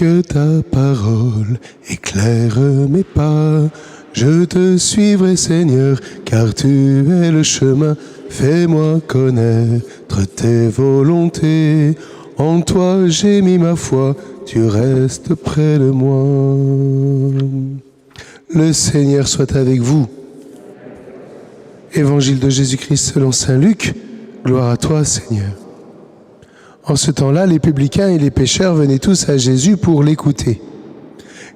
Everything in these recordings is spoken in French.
Que ta parole éclaire mes pas. Je te suivrai, Seigneur, car tu es le chemin. Fais-moi connaître tes volontés. En toi j'ai mis ma foi, tu restes près de moi. Le Seigneur soit avec vous. Évangile de Jésus-Christ selon saint Luc. Gloire à toi, Seigneur. En ce temps-là, les publicains et les pécheurs venaient tous à Jésus pour l'écouter.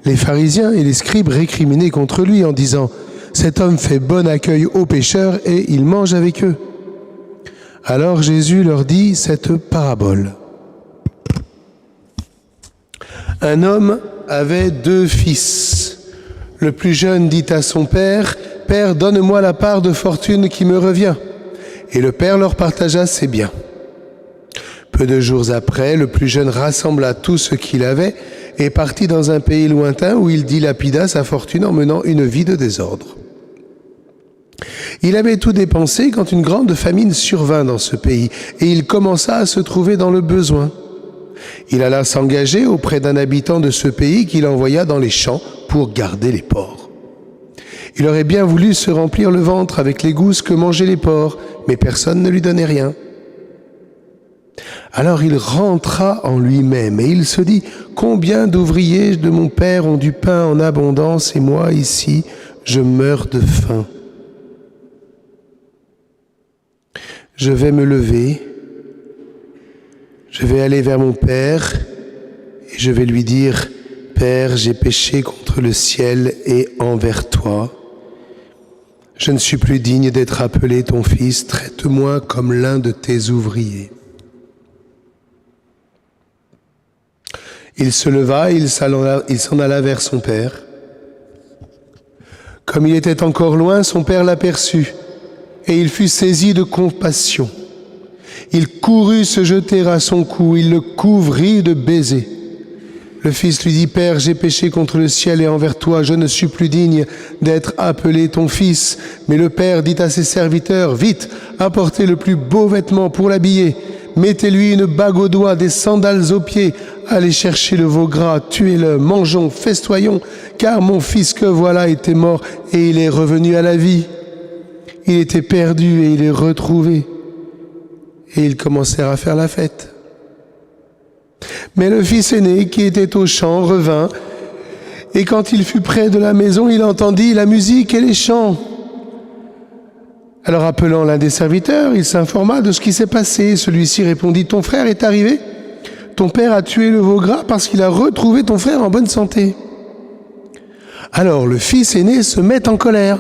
Les pharisiens et les scribes récriminaient contre lui en disant « Cet homme fait bon accueil aux pécheurs et il mange avec eux. » Alors Jésus leur dit cette parabole. Un homme avait 2 fils. Le plus jeune dit à son père « Père, donne-moi la part de fortune qui me revient. » Et le père leur partagea ses biens. Peu de jours après, le plus jeune rassembla tout ce qu'il avait et partit dans un pays lointain où il dilapida sa fortune en menant une vie de désordre. Il avait tout dépensé quand une grande famine survint dans ce pays et il commença à se trouver dans le besoin. Il alla s'engager auprès d'un habitant de ce pays qu'il envoya dans les champs pour garder les porcs. Il aurait bien voulu se remplir le ventre avec les gousses que mangeaient les porcs, mais personne ne lui donnait rien. Alors il rentra en lui-même et il se dit « Combien d'ouvriers de mon père ont du pain en abondance et moi, ici, je meurs de faim. Je vais me lever, je vais aller vers mon père et je vais lui dire « Père, j'ai péché contre le ciel et envers toi. Je ne suis plus digne d'être appelé ton fils, traite-moi comme l'un de tes ouvriers. » Il se leva et il s'en alla vers son père. Comme il était encore loin, son père l'aperçut et il fut saisi de compassion. Il courut se jeter à son cou, il le couvrit de baisers. Le fils lui dit « Père, j'ai péché contre le ciel et envers toi, je ne suis plus digne d'être appelé ton fils. » Mais le père dit à ses serviteurs « Vite, apportez le plus beau vêtement pour l'habiller. Mettez-lui une bague au doigt, des sandales aux pieds. Allez chercher le veau gras, tuez-le, mangeons, festoyons, car mon fils que voilà était mort et il est revenu à la vie. Il était perdu et il est retrouvé. » Et ils commencèrent à faire la fête. Mais le fils aîné, qui était au champ, revint, et quand il fut près de la maison, il entendit la musique et les chants. Alors appelant l'un des serviteurs, il s'informa de ce qui s'est passé. Celui-ci répondit « Ton frère est arrivé. Ton père a tué le veau gras parce qu'il a retrouvé ton frère en bonne santé. » Alors le fils aîné se met en colère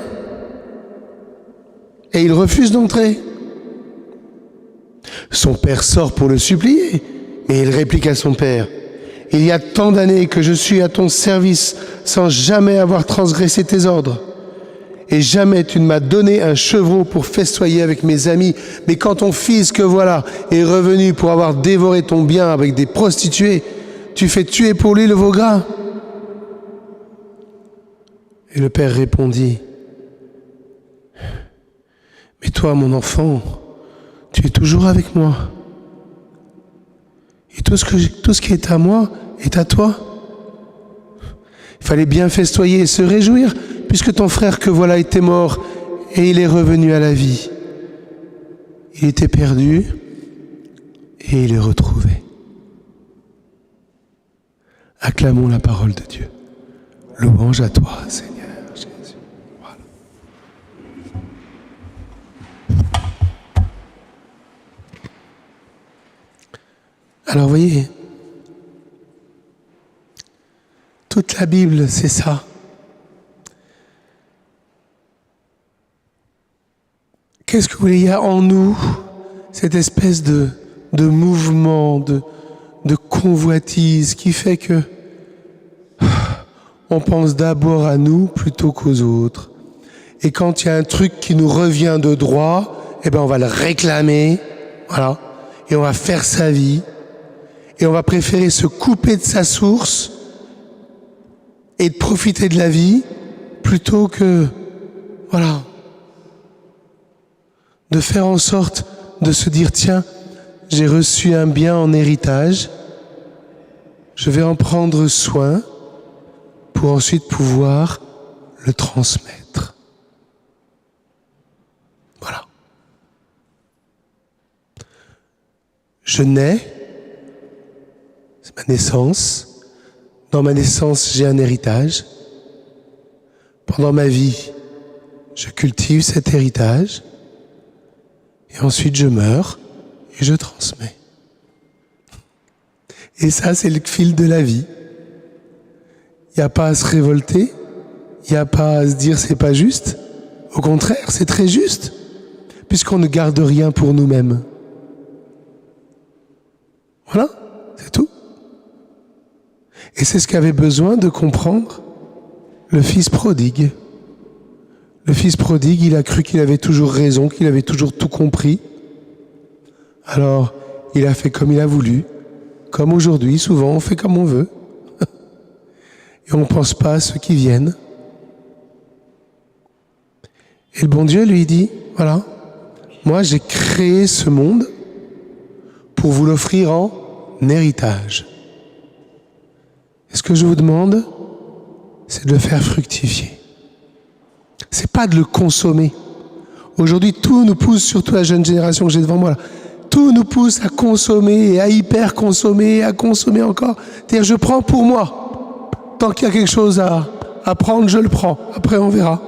et il refuse d'entrer. Son père sort pour le supplier, mais il réplique à son père « Il y a tant d'années que je suis à ton service sans jamais avoir transgressé tes ordres. Et jamais tu ne m'as donné un chevreau pour festoyer avec mes amis. Mais quand ton fils, que voilà, est revenu pour avoir dévoré ton bien avec des prostituées, tu fais tuer pour lui le veau gras. » Et le père répondit « Mais toi, mon enfant, tu es toujours avec moi. Et tout ce qui est à moi est à toi. Il fallait bien festoyer et se réjouir, puisque ton frère que voilà était mort et il est revenu à la vie. Il était perdu et il est retrouvé. » Acclamons la parole de Dieu. Louange à toi, Seigneur Jésus. Voilà. Alors, voyez, toute la Bible, c'est ça. Qu'est-ce que vous voulez, il y a en nous cette espèce de mouvement, de convoitise qui fait que on pense d'abord à nous plutôt qu'aux autres. Et quand il y a un truc qui nous revient de droit, eh ben on va le réclamer, voilà, et on va faire sa vie, et on va préférer se couper de sa source et de profiter de la vie plutôt que, voilà, de faire en sorte de se dire, tiens, j'ai reçu un bien en héritage, je vais en prendre soin pour ensuite pouvoir le transmettre. Voilà. Je nais, c'est ma naissance. Dans ma naissance, j'ai un héritage. Pendant ma vie, je cultive cet héritage. Et ensuite, je meurs et je transmets. Et ça, c'est le fil de la vie. Il n'y a pas à se révolter. Il n'y a pas à se dire c'est pas juste. Au contraire, c'est très juste, puisqu'on ne garde rien pour nous-mêmes. Voilà, c'est tout. Et c'est ce qu'avait besoin de comprendre le fils prodigue. Le fils prodigue, il a cru qu'il avait toujours raison, qu'il avait toujours tout compris. Alors, il a fait comme il a voulu. Comme aujourd'hui, souvent, on fait comme on veut. Et on ne pense pas à ceux qui viennent. Et le bon Dieu lui dit, voilà, moi j'ai créé ce monde pour vous l'offrir en héritage. Et ce que je vous demande, c'est de le faire fructifier. C'est pas de le consommer. Aujourd'hui, tout nous pousse, surtout la jeune génération que j'ai devant moi, là, tout nous pousse à consommer et à hyper consommer, à consommer encore. C'est-à-dire, je prends pour moi. Tant qu'il y a quelque chose à prendre, je le prends. Après, on verra.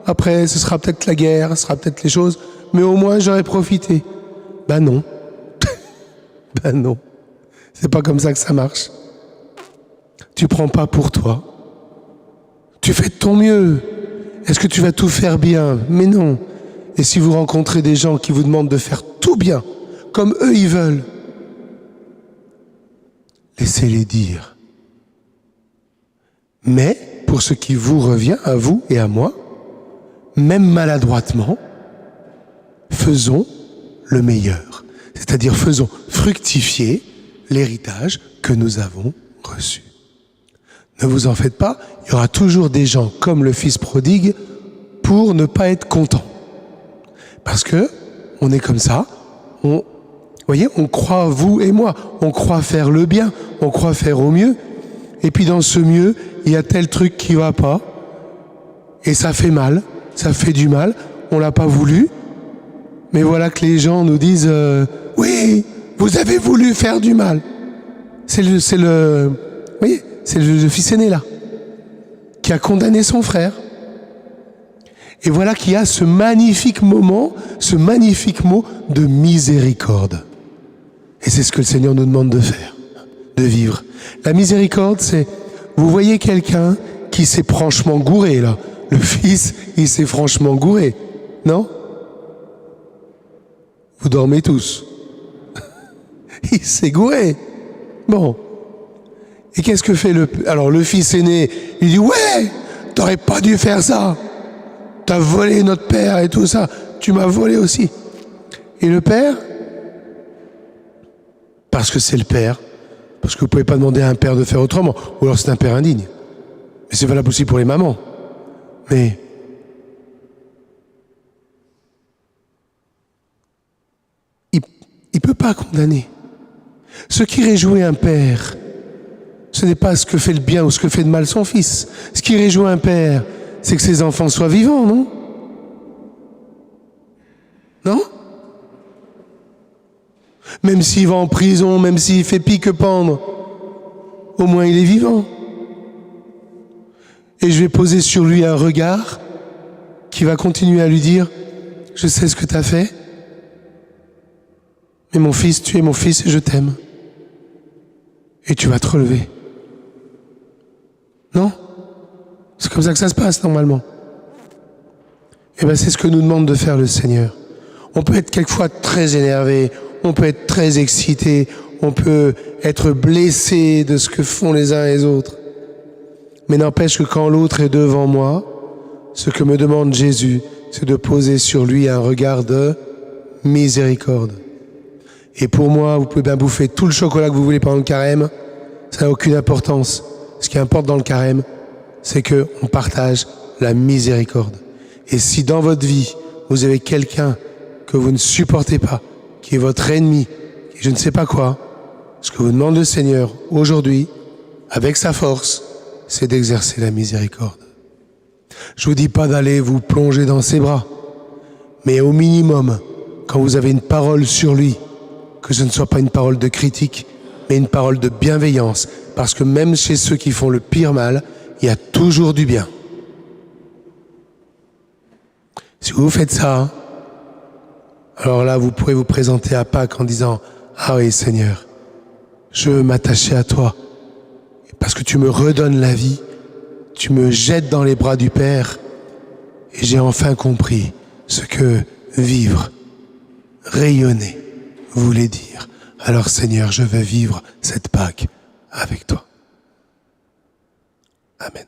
Après, ce sera peut-être la guerre, ce sera peut-être les choses, mais au moins, j'aurai profité. Ben non. Ben non. C'est pas comme ça que ça marche. Tu prends pas pour toi. Tu fais de ton mieux. Est-ce que tu vas tout faire bien? Mais non. Et si vous rencontrez des gens qui vous demandent de faire tout bien, comme eux ils veulent, laissez-les dire. Mais, pour ce qui vous revient, à vous et à moi, même maladroitement, faisons le meilleur. C'est-à-dire faisons fructifier l'héritage que nous avons reçu. Ne vous en faites pas, il y aura toujours des gens comme le fils prodigue pour ne pas être content. Parce que on est comme ça, vous voyez, on croit, vous et moi, on croit faire le bien, on croit faire au mieux, et puis dans ce mieux, il y a tel truc qui va pas, et ça fait mal, ça fait du mal, on l'a pas voulu, mais voilà que les gens nous disent oui, vous avez voulu faire du mal. C'est le fils aîné là, qui a condamné son frère. Et voilà qu'il y a ce magnifique moment, ce magnifique mot de miséricorde. Et c'est ce que le Seigneur nous demande de faire, de vivre. La miséricorde, c'est, vous voyez quelqu'un qui s'est franchement gouré là. Le fils, il s'est franchement gouré, non? Vous dormez tous. Il s'est gouré. Bon. Et qu'est-ce que fait le fils aîné? Il dit, ouais, t'aurais pas dû faire ça. T'as volé notre père et tout ça. Tu m'as volé aussi. Et le père, parce que c'est le père, parce que vous pouvez pas demander à un père de faire autrement, ou alors c'est un père indigne. Mais c'est valable aussi pour les mamans. Mais il peut pas condamner. Ce qui réjouit un père, ce n'est pas ce que fait le bien ou ce que fait de mal son fils. Ce qui réjouit un père, c'est que ses enfants soient vivants, non? Non? Même s'il va en prison, même s'il fait pique-pendre, au moins il est vivant. Et je vais poser sur lui un regard qui va continuer à lui dire « Je sais ce que tu as fait, mais mon fils, tu es mon fils et je t'aime. Et tu vas te relever. » Non? C'est comme ça que ça se passe normalement. Et bien c'est ce que nous demande de faire le Seigneur. On peut être quelquefois très énervé, on peut être très excité, on peut être blessé de ce que font les uns et les autres. Mais n'empêche que quand l'autre est devant moi, ce que me demande Jésus, c'est de poser sur lui un regard de miséricorde. Et pour moi, vous pouvez bien bouffer tout le chocolat que vous voulez pendant le carême, ça n'a aucune importance. Ce qui importe dans le carême, c'est qu'on partage la miséricorde. Et si dans votre vie, vous avez quelqu'un que vous ne supportez pas, qui est votre ennemi, qui je ne sais pas quoi, ce que vous demande le Seigneur aujourd'hui, avec sa force, c'est d'exercer la miséricorde. Je vous dis pas d'aller vous plonger dans ses bras, mais au minimum, quand vous avez une parole sur lui, que ce ne soit pas une parole de critique, mais une parole de bienveillance, parce que même chez ceux qui font le pire mal, il y a toujours du bien. Si vous faites ça, alors là, vous pourrez vous présenter à Pâques en disant « Ah oui, Seigneur, je veux m'attacher à toi, parce que tu me redonnes la vie, tu me jettes dans les bras du Père, et j'ai enfin compris ce que vivre, rayonner, voulait dire. Alors Seigneur, je veux vivre cette Pâques avec toi. » Amen.